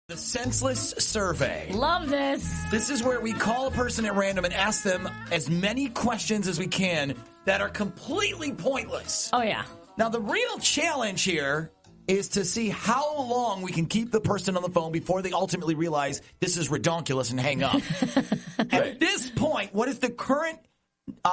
The Senseless survey. Love this. This is where we call a person at random and ask them as many questions as we can that are completely pointless. Oh, yeah. Now, the real challenge here is to see how long we can keep the person on the phone before they ultimately realize this is redonkulous and hang up. At this point, what is the current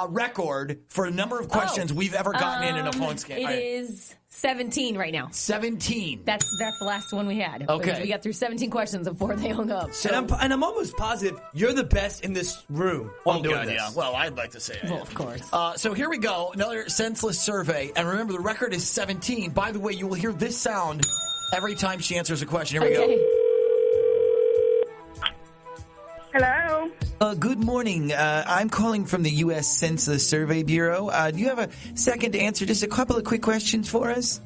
record for a number of questions we've ever gotten in a phone scam? It is 17 right now. 17. That's the last one we had. Okay. We got through 17 questions before they hung up. So, and I'm almost positive you're the best in this room on doing this. Yeah. Well, I'd like to say it. Well, of course. So here we go. Another senseless survey. And remember, the record is 17. By the way, you will hear this sound every time she answers a question. Here we go. Hello. Good morning. I'm calling from the U.S. Senseless Survey Bureau. Do you have a second to answer just a couple of quick questions for us?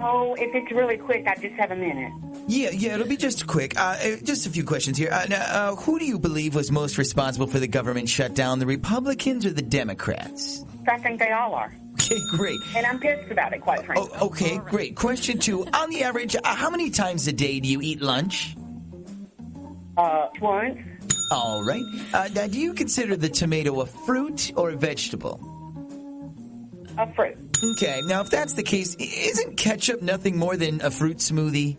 Oh, if it's really quick, I just have a minute. Yeah, it'll be just quick. Just a few questions here. Now, who do you believe was most responsible for the government shutdown, the Republicans or the Democrats? I think they all are. Okay, great. And I'm pissed about it, quite frankly. Oh, okay, great. Question 2. On the average, how many times a day do you eat lunch? Once. All right. Now, do you consider the tomato a fruit or a vegetable? A fruit. Okay. Now, if that's the case, isn't ketchup nothing more than a fruit smoothie?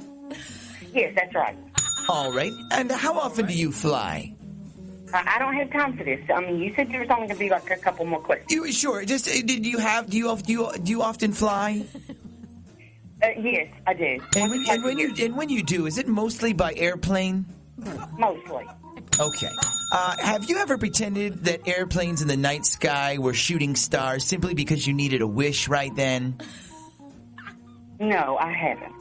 Yes, that's right. All right. And how often do you fly? I don't have time for this. I mean, you said there was only going to be like a couple more questions. Sure. Just do you often fly? Yes, I do. And when you do, is it mostly by airplane? Mostly. Okay. Have you ever pretended that airplanes in the night sky were shooting stars simply because you needed a wish right then? No, I haven't.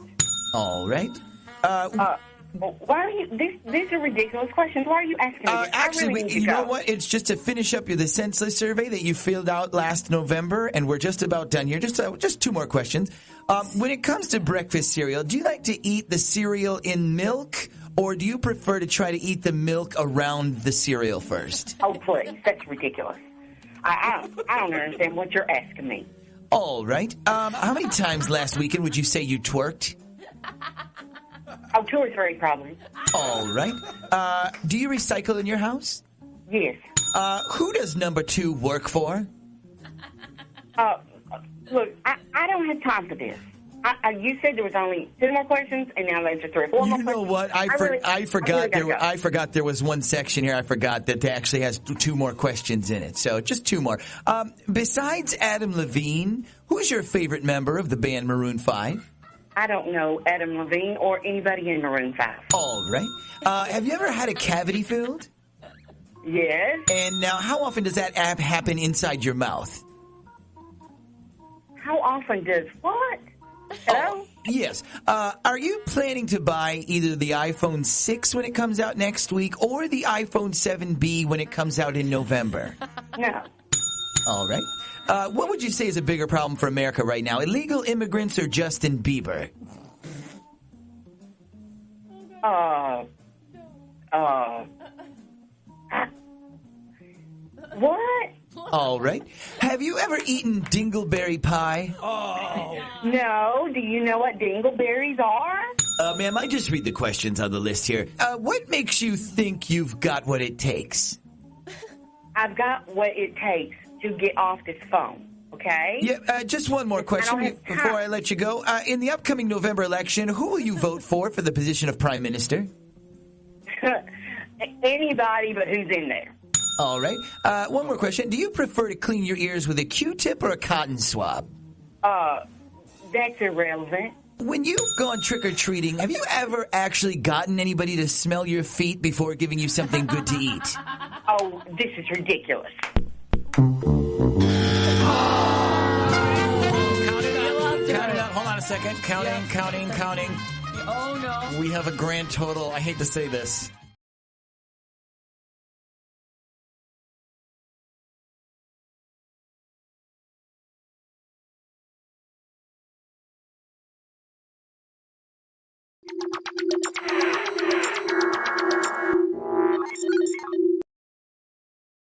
All right. Why are you? These are ridiculous questions. Why are you asking me this? Actually, you know what? It's just to finish up the Senseless survey that you filled out last November, and we're just about done here. Just two more questions. When it comes to breakfast cereal, do you like to eat the cereal in milk, or do you prefer to try to eat the milk around the cereal first? Oh, please. That's ridiculous. I don't understand what you're asking me. All right. How many times last weekend would you say you twerked? Oh, 2 or 3 probably. All right. Do you recycle in your house? Yes. Who does number 2 work for? Look, I don't have time for this. You said there was only 2 more questions, and now there's 3 or 4 more questions. You know what? I forgot there was one section here. I forgot that actually has 2 more questions in it. So just 2 more. Besides Adam Levine, who's your favorite member of the band Maroon 5? I don't know Adam Levine or anybody in Maroon 5. All right. Have you ever had a cavity filled? Yes. And now, how often does that happen inside your mouth? How often does what? Hello? Oh, yes. Are you planning to buy either the iPhone 6 when it comes out next week or the iPhone 7B when it comes out in November? No. All right. What would you say is a bigger problem for America right now, illegal immigrants or Justin Bieber? What? All right. Have you ever eaten dingleberry pie? Oh. No. Do you know what dingleberries are? Ma'am, I just read the questions on the list here. What makes you think you've got what it takes? I've got what it takes to get off this phone, okay? Yeah, just one more question before I let you go. In the upcoming November election, who will you vote for the position of Prime Minister? Anybody but who's in there. All right. One more question. Do you prefer to clean your ears with a Q-tip or a cotton swab? That's irrelevant. When you've gone trick-or-treating, have you ever actually gotten anybody to smell your feet before giving you something good to eat? Oh, this is ridiculous. Count it up. Hold on a second. Counting. Oh, no. We have a grand total. I hate to say this.